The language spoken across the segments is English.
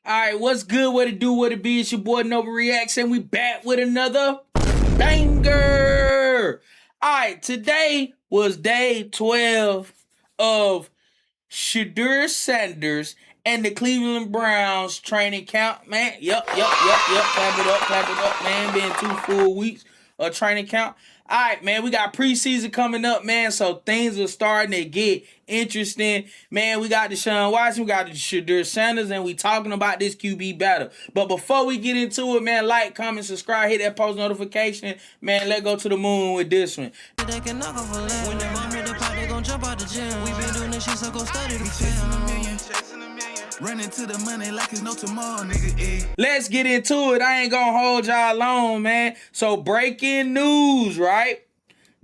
All right, what's good? What it do? What it be? It's your boy Nova Reacts, and we back with another banger. All right, today was day 12 of Shedeur Sanders and the Cleveland Browns training camp, man. Yep. Clap it up, man. Been 2 full weeks of training camp. All right, man, we got preseason coming up, man, so things are starting to get interesting. Man, we got Deshaun Watson, we got Shedeur Sanders, and we talking about this QB battle. But before we get into it, man, like, comment, subscribe, hit that post notification. Man, let's go to the moon with this one. They can knock off a leg. When they bomb the pot, they gon' jump out the gym. We been doing this shit, so go study the film. Running to the money like it's no tomorrow, nigga. Let's get into it. I ain't gonna hold y'all long, man. So breaking news, right?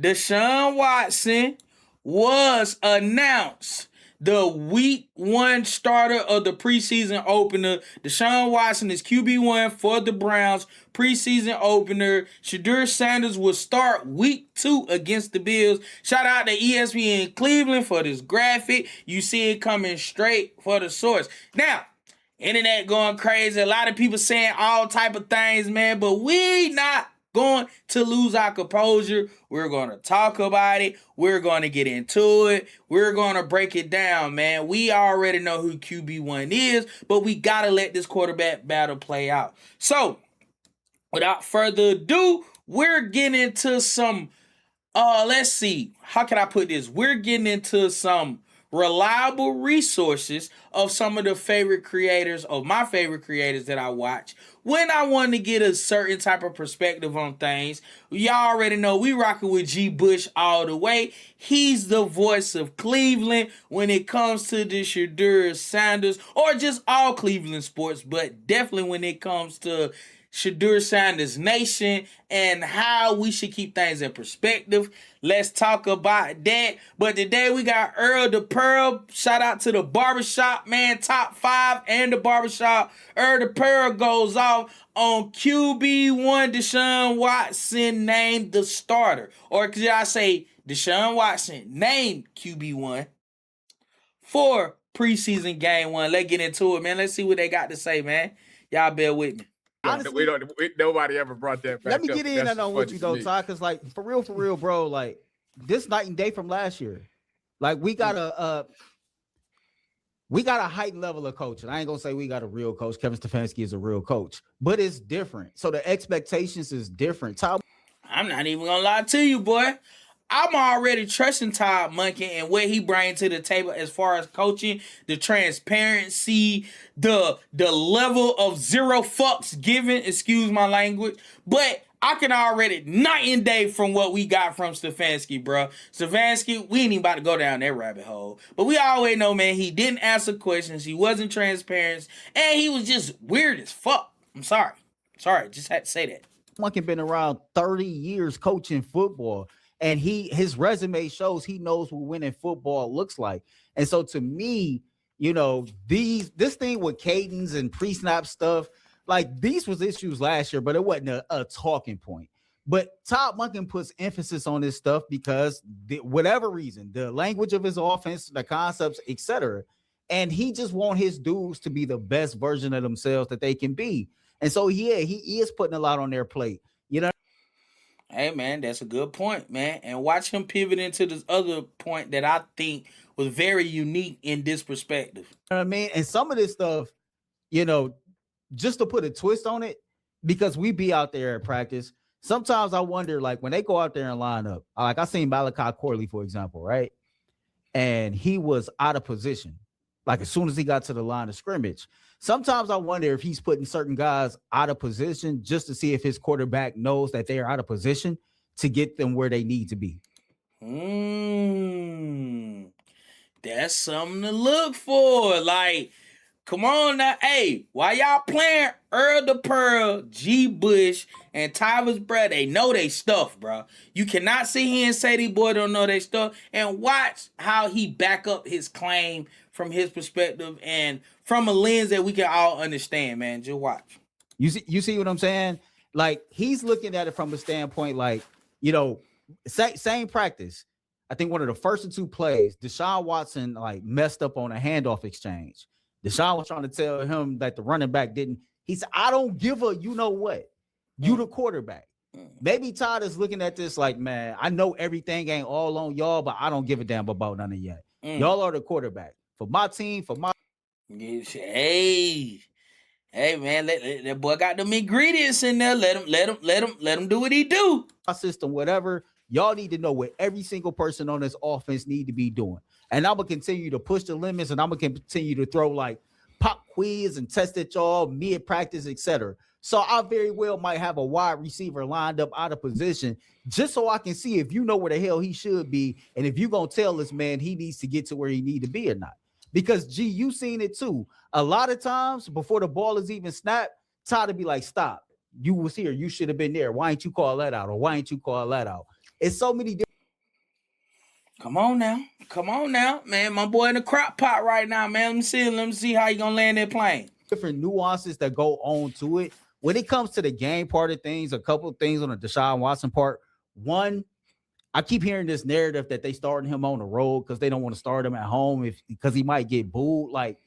Deshaun Watson was announced the week 1 starter of the preseason opener. Deshaun Watson is QB1 for the Browns preseason opener. Shedeur Sanders will start week 2 against the Bills. Shout out to ESPN Cleveland for this graphic. You see it coming straight for the source. Now, internet going crazy. A lot of people saying all type of things, man, but we not going to lose our composure. We're going to talk about it. We're going to get into it. We're going to break it down, man. We already know who QB1 is, but we got to let this quarterback battle play out. So, without further ado, we're getting into some, let's see, how can I put this? We're getting into some reliable resources of some of the favorite creators, of my favorite creators that I watch when I want to get a certain type of perspective on things. Y'all already know we rocking with G. Bush all the way. He's the voice of Cleveland when it comes to the Shedeur Sanders, or just all Cleveland sports, but definitely when it comes to Shedeur Sanders Nation and how we should keep things in perspective. Let's talk about that. But today we got Earl the Pearl. Shout out to the barbershop, man. Top 5 and the barbershop. Earl the Pearl goes off on QB1 Deshaun Watson named the starter. Or could I say Deshaun Watson named QB1 for preseason game 1. Let's get into it, man. Let's see what they got to say, man. Y'all bear with me. Honestly, nobody ever brought that back. Let me up. get in That's on what you though, Ty, because like for real, bro, like this night and day from last year. Like we got a heightened level of coaching. I ain't gonna say we got a real coach. Kevin Stefanski is a real coach, but it's different. So the expectations is different. Ty, I'm not even gonna lie to you, boy. I'm already trusting Todd Monken and what he brings to the table as far as coaching, the transparency, the level of zero fucks given, excuse my language. But I can already night and day from what we got from Stefanski, bro. Stefanski, we ain't even about to go down that rabbit hole. But we always know, man, he didn't answer questions. He wasn't transparent. And he was just weird as fuck. I'm sorry. Just had to say that. Monken been around 30 years coaching football. And his resume shows he knows what winning football looks like. And so to me, you know, this thing with cadence and pre-snap stuff, like these was issues last year, but it wasn't a talking point. But Todd Monken puts emphasis on this stuff because whatever reason, the language of his offense, the concepts, etc. And he just want his dudes to be the best version of themselves that they can be. And so, yeah, he is putting a lot on their plate. You know? Hey, man, that's a good point, man. And watch him pivot into this other point that I think was very unique in this perspective. You know what I mean? And some of this stuff, you know, just to put a twist on it, because we be out there at practice, sometimes I wonder, like, when they go out there and line up, like I seen Malachi Corley, for example, right? And he was out of position, like as soon as he got to the line of scrimmage. Sometimes I wonder if he's putting certain guys out of position just to see if his quarterback knows that they are out of position to get them where they need to be. That's something to look for. Like, come on now. Hey, why y'all playing Earl the Pearl, G. Bush, and Tyler's brother? They know they stuff, bro. You cannot sit here and say these boys don't know they stuff. And watch how he back up his claim from his perspective and from a lens that we can all understand, man. Just watch. You see what I'm saying? Like, he's looking at it from a standpoint like, you know, same practice. I think one of the first 2 plays, Deshaun Watson like messed up on a handoff exchange. Deshaun was trying to tell him that the running back didn't. He said, I don't give a, you know what? You the quarterback. Maybe Todd is looking at this like, man, I know everything ain't all on y'all, but I don't give a damn about none of yet. Y'all are the quarterback. For my team, for my. Hey, man, that boy got them ingredients in there. Let him do what he do. My system, whatever. Y'all need to know what every single person on this offense need to be doing. And I'm going to continue to push the limits, and I'm going to continue to throw like pop quiz and test at y'all mid practice, etc. So I very well might have a wide receiver lined up out of position just so I can see if you know where the hell he should be. And if you're going to tell this man he needs to get to where he need to be or not. Because, G, you seen it too. A lot of times before the ball is even snapped, Todd would be like, stop. You was here. You should have been there. Why ain't you call that out? Or why ain't you call that out? It's so many different. Come on now, man. My boy in the crock pot right now, man. Let me see how you gonna land that plane. Different nuances that go on to it. When it comes to the game part of things, a couple of things on the Deshaun Watson part. One, I keep hearing this narrative that they starting him on the road because they don't want to start him at home because he might get booed. Like,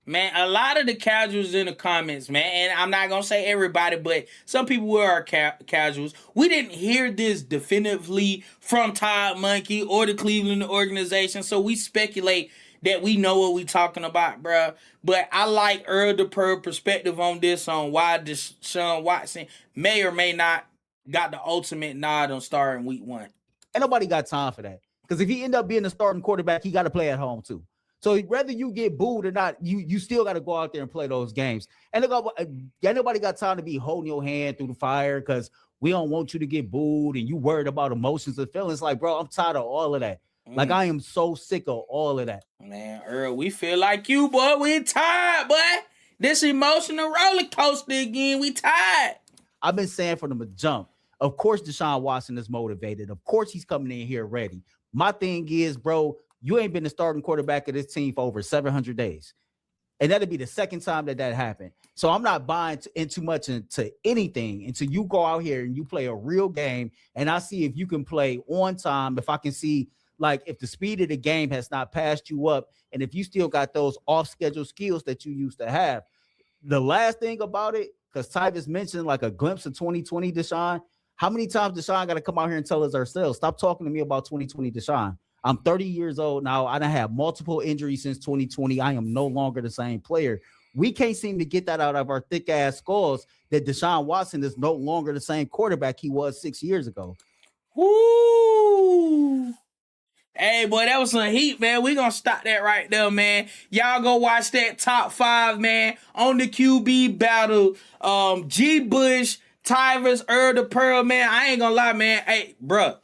man, a lot of the casuals in the comments, man, and I'm not going to say everybody, but some people were our casuals. We didn't hear this definitively from Todd Monkey or the Cleveland organization, so we speculate that we know what we talking about, bro. But I like Earl the Pearl perspective on this, on why Deshaun Watson may or may not got the ultimate nod on starting week 1. Ain't nobody got time for that. Because if he end up being the starting quarterback, he got to play at home too. So whether you get booed or not, you still got to go out there and play those games. And look, ain't nobody got time to be holding your hand through the fire because we don't want you to get booed and you worried about emotions and feelings. Like, bro, I'm tired of all of that. Like, I am so sick of all of that. Man, Earl, we feel like you, boy. We tired, boy. This emotional roller coaster again. We tired. I've been saying from the jump, of course Deshaun Watson is motivated. Of course he's coming in here ready. My thing is, bro, you ain't been the starting quarterback of this team for over 700 days. And that'll be the second time that happened. So I'm not buying in too much into anything until you go out here and you play a real game. And I see if you can play on time, if I can see, like, if the speed of the game has not passed you up, and if you still got those off-schedule skills that you used to have. The last thing about it, because Tyvis mentioned like a glimpse of 2020 Deshaun. How many times Deshaun got to come out here and tell us ourselves, stop talking to me about 2020 Deshaun. I'm 30 years old now. I done had multiple injuries since 2020. I am no longer the same player. We can't seem to get that out of our thick ass skulls that Deshaun Watson is no longer the same quarterback he was 6 years ago. Woo! Hey, boy, that was some heat, man. We gonna stop that right there, man. Y'all go watch that top 5, man, on the QB battle. G. Bush, Tyvis, Earl the Pearl, man. I ain't gonna lie, man. Hey, bro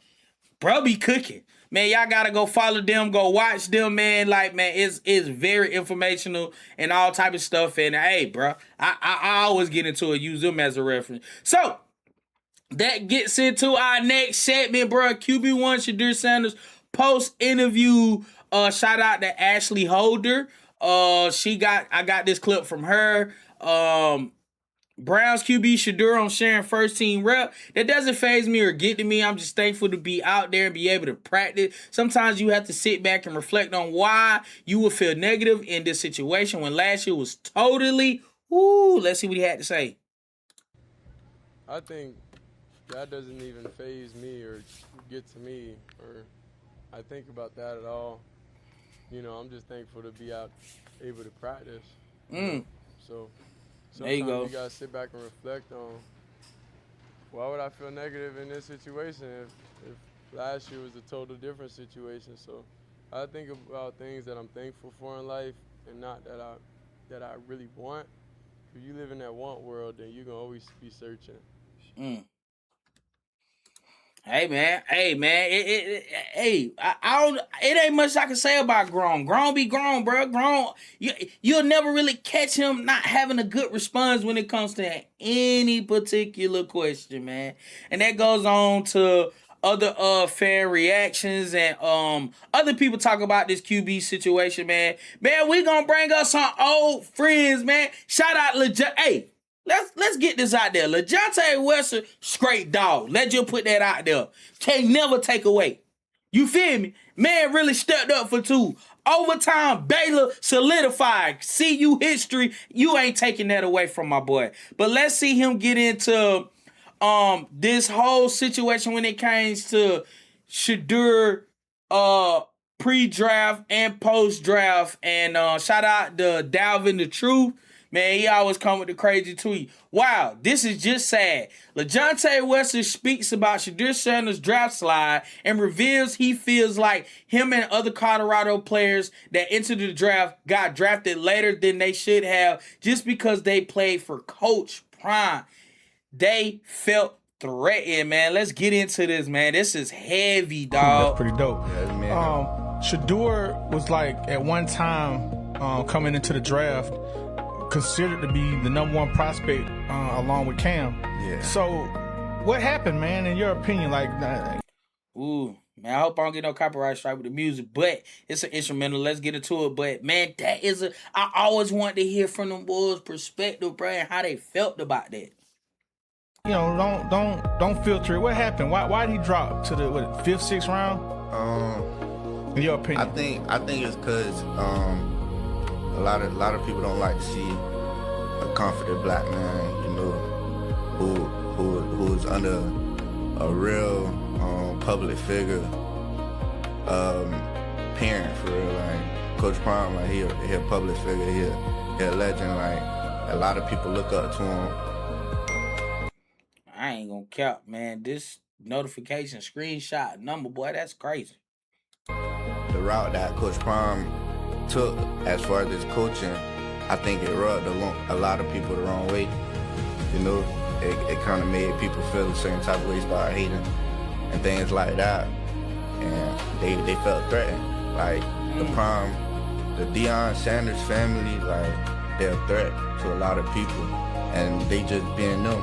be cooking. Man, y'all gotta go follow them, go watch them, man. Like, man, it's very informational and all type of stuff. And hey, bro, I always get into it, use them as a reference. So that gets into our next segment, bro. QB1 Shedeur Sanders post-interview. Shout out to Ashley Holder. I got this clip from her. Browns QB Shedeur on sharing first team rep. That doesn't faze me or get to me. I'm just thankful to be out there and be able to practice. Sometimes you have to sit back and reflect on why you would feel negative in this situation when last year was totally, let's see what he had to say. I think that doesn't even faze me or get to me, or I think about that at all. You know, I'm just thankful to be out able to practice. So there you go. You gotta sit back and reflect on why would I feel negative in this situation if last year was a total different situation. So I think about things that I'm thankful for in life and not that I really want. If you live in that want world, then you're gonna always be searching. Hey man, it ain't much I can say about grown. Grown be grown, bro. Grown, you'll never really catch him not having a good response when it comes to any particular question, man. And that goes on to other fan reactions and other people talk about this QB situation, man. Man, we gonna bring us some old friends, man. Shout out Hey. Let's get this out there. LaJohntay Wilson, straight dog. Let's just put that out there. Can't never take away. You feel me? Man really stepped up for 2. Overtime, Baylor solidified. CU history. You ain't taking that away from my boy. But let's see him get into this whole situation when it came to Shedeur pre-draft and post-draft. And shout out to Dalvin the Truth. Man, he always come with the crazy tweet. Wow, this is just sad. LeJohntay Wesson speaks about Shedeur Sanders' draft slide and reveals he feels like him and other Colorado players that entered the draft got drafted later than they should have just because they played for Coach Prime. They felt threatened, man. Let's get into this, man. This is heavy, dog. That's pretty dope. Shedeur was like at one time coming into the draft considered to be the number one prospect along with Cam. Yeah. So what happened, man, in your opinion? Ooh, man, I hope I don't get no copyright strike with the music, but it's an instrumental. Let's get into it. But, man, I always want to hear from them boys' perspective, bro, and how they felt about that. You know, don't filter it. What happened? Why did he drop to the fifth, sixth round? In your opinion? I think it's because a lot of people don't like to see a confident black man, you know, who is under a real public figure parent for real. Like Coach Prime, like he a public figure, he a legend. Like a lot of people look up to him. I ain't gonna cap, man. This notification screenshot number, boy, that's crazy. The route that Coach Prime took as far as his coaching, I think it rubbed a lot of people the wrong way. You know, it kind of made people feel a certain type of way, start hating and things like that. And they felt threatened. Like the Prime, the Deshaun Sanders family, like they're a threat to a lot of people, and they just being them.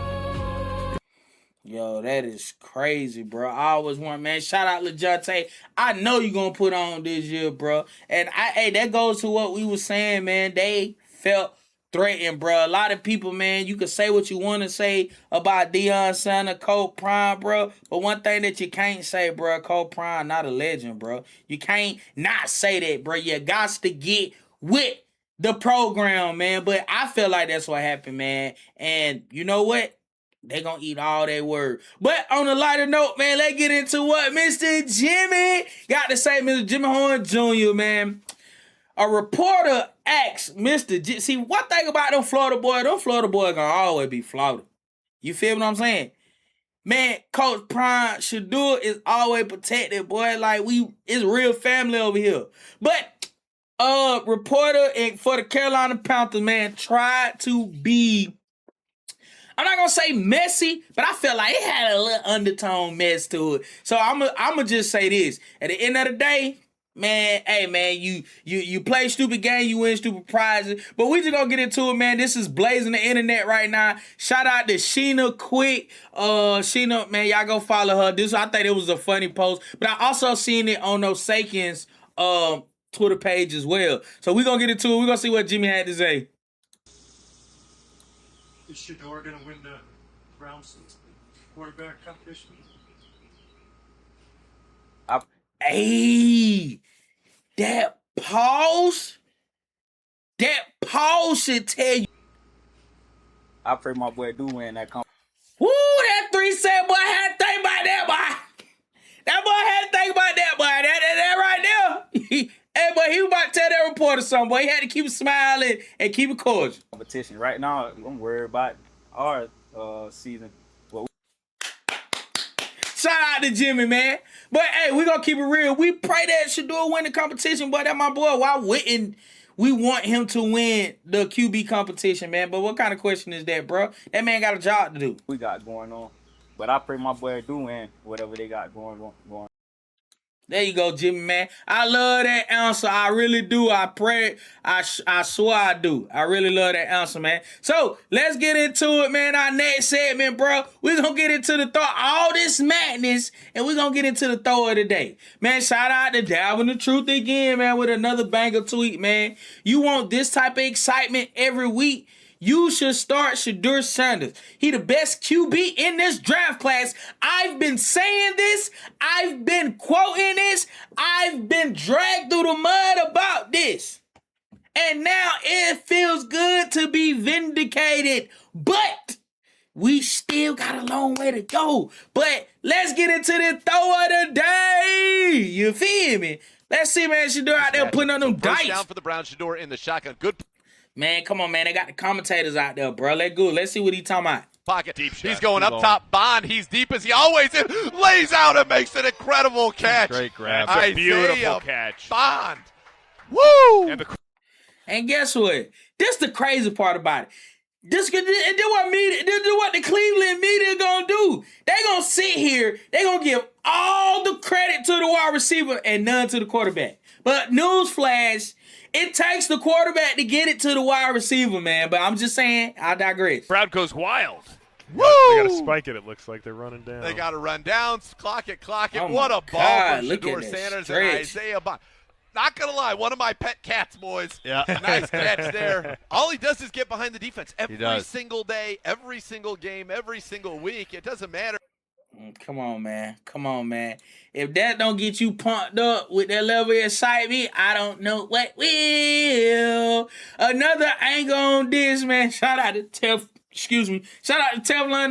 Yo, that is crazy, bro. I always want, man, shout out LeJohntay. I know you're going to put on this year, bro. And, that goes to what we were saying, man. They felt threatened, bro. A lot of people, man, you can say what you want to say about Deshaun Sanders, Coach Prime, bro. But one thing that you can't say, bro, Coach Prime not a legend, bro. You can't not say that, bro. You got to get with the program, man. But I feel like that's what happened, man. And you know what? They gonna eat all their word. But on a lighter note, man, let's get into what Mr. Jimmy got to say. Mr. Jimmy Horn Jr., man. A reporter asked Mr. See, one thing about them Florida boys gonna always be Florida. You feel what I'm saying? Man, Coach Prime, Shedeur is always protected, boy. Like, it's real family over here. But reporter for the Carolina Panthers, man, tried to be, I'm not gonna say messy, but I felt like it had a little undertone mess to it. So I'm gonna just say this. At the end of the day, man, hey man, you play stupid game, you win stupid prizes. But we just gonna get into it, man. This is blazing the internet right now. Shout out to Sheena Quick. Sheena, man, y'all go follow her. I think it was a funny post. But I also seen it on those Sakians Twitter page as well. So we gonna get into it. We gonna see what Jimmy had to say. Is Shedeur going to win the Browns quarterback competition? Hey, that pause should tell you. I pray my boy do win that competition. Woo, that 3 said boy had to think about that, boy. That boy had to think about that, boy. That right there. Hey, boy, he was about to tell that reporter something, boy. He had to keep smiling and keep it cordial. Competition. Right now, I'm worried about our season. Shout out to Jimmy, man. But, hey, we going to keep it real. We pray that Shedeur win the competition, but that my boy, why wouldn't we want him to win the QB competition, man? But what kind of question is that, bro? That man got a job to do. We got going on. But I pray my boy do win whatever they got going on. There you go, Jimmy, man. I love that answer. I really do. I pray. I swear I do. I really love that answer, man. So, let's get into it, man. Our next segment, bro. We're going to get into the throw, all this madness, and we're going to get into the throw of the day. Man, shout out to Dalvin the Truth again, man, with another banger tweet, man. You want this type of excitement every week? You should start Shedeur Sanders. He the best QB in this draft class. I've been saying this. I've been quoting this. I've been dragged through the mud about this. And now it feels good to be vindicated. But we still got a long way to go. But let's get into the throw of the day. You feel me? Let's see, man. Shedeur out there putting on them dice. First down for the Browns. Shedeur in the shotgun. Good Man, come on, man. They got the commentators out there, bro. Let's go. Let's see what he talking about. pocket. Deep shot. He's going up top. Bond. He's deep as he always is. Lays out and makes an incredible catch. Great grab. Isaiah Beautiful catch. Bond. Woo! And guess what? This the crazy part about it. This what the Cleveland media gonna do. They gonna sit here. They gonna give all the credit to the wide receiver and none to the quarterback. But newsflash, it takes the quarterback to get it to the wide receiver, man. But I'm just saying, I digress. Crowd goes wild. Woo! They got to spike it. It looks like they're running down. They got to run down. Clock it. Oh What a ball God, from look at Shedeur that Sanders stretch. and Isaiah Bond. Not going to lie, one of my pet cats, boys. Yeah. Nice catch there. All he does is get behind the defense every does. single day, every single game, every single week. It doesn't matter. Come on, man. Come on, man. If that don't get you pumped up with that level of excitement, I don't know what will. Another angle on this, man. Shout out to Teflon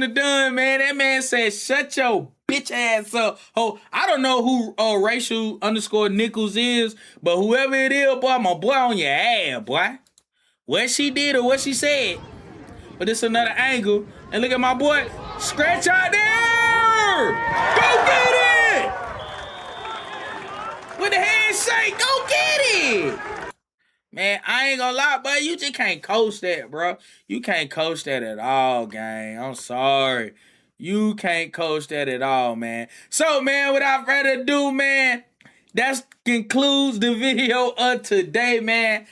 the Dunn, man. That man said, shut your bitch ass up. Oh, I don't know who Rachel _ Nichols is, but whoever it is, boy, my boy on your ass, boy. What she did or what she said. But it's another angle. And look at my boy. Scratch out there! Go get it! With the handshake, go get it! Man, I ain't gonna lie, but you just can't coach that, bro. You can't coach that at all, gang. I'm sorry. You can't coach that at all, man. So, man, without further ado, man, that concludes the video of today, man.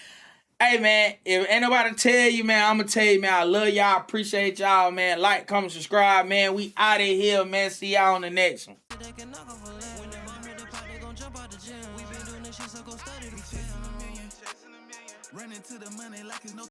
Hey, man, if ain't nobody tell you, man, I'm going to tell you, man, I love y'all. Appreciate y'all, man. Like, comment, subscribe, man. We out of here, man. See y'all on the next one. Running to the money like it's no